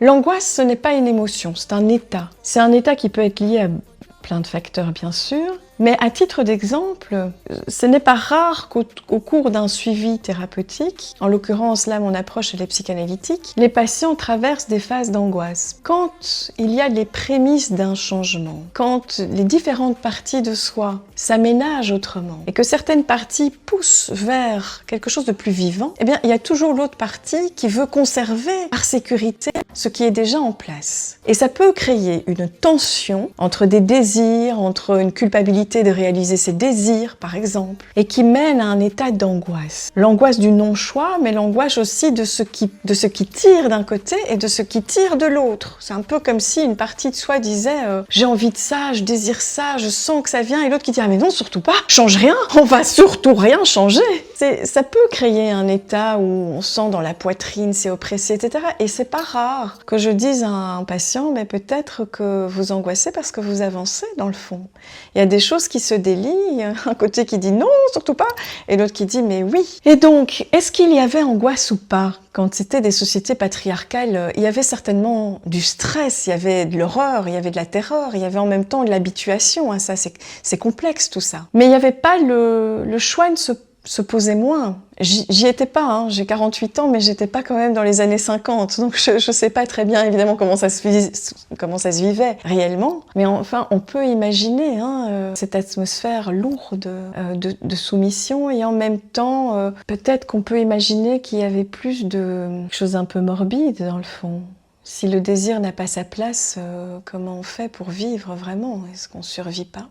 L'angoisse, ce n'est pas une émotion, c'est un état. C'est un état qui peut être lié à plein de facteurs, bien sûr, mais à titre d'exemple, ce n'est pas rare qu'au cours d'un suivi thérapeutique, en l'occurrence là mon approche elle est psychanalytique, les patients traversent des phases d'angoisse. Quand il y a les prémices d'un changement, quand les différentes parties de soi s'aménagent autrement, et que certaines parties poussent vers quelque chose de plus vivant, eh bien il y a toujours l'autre partie qui veut conserver par sécurité ce qui est déjà en place. Et ça peut créer une tension entre des désirs, entre une culpabilité de réaliser ses désirs, par exemple, et qui mène à un état d'angoisse. L'angoisse du non-choix, mais l'angoisse aussi de ce qui tire d'un côté et de ce qui tire de l'autre. C'est un peu comme si une partie de soi disait j'ai envie de ça, je désire ça, je sens que ça vient, et l'autre qui dit ah mais non, surtout pas, change rien, on va surtout rien changer. Ça peut créer un état où on sent dans la poitrine, c'est oppressé, etc. Et c'est pas rare que je dise à un patient mais peut-être que vous angoissez parce que vous avancez dans le fond. Il y a des choses qui se délient, un côté qui dit non, surtout pas, et l'autre qui dit mais oui. Et donc, est-ce qu'il y avait angoisse ou pas? Quand c'était des sociétés patriarcales, il y avait certainement du stress, il y avait de l'horreur, il y avait de la terreur, il y avait en même temps de l'habituation, hein, ça c'est complexe tout ça. Mais il n'y avait pas le choix de se poser moins. J'y étais pas, hein. J'ai 48 ans, mais j'étais pas quand même dans les années 50, donc je sais pas très bien évidemment comment ça se vivait réellement, mais enfin on peut imaginer cette atmosphère lourde de soumission, et en même temps peut-être qu'on peut imaginer qu'il y avait plus de choses un peu morbides dans le fond. Si le désir n'a pas sa place, comment on fait pour vivre vraiment? Est-ce qu'on survit pas?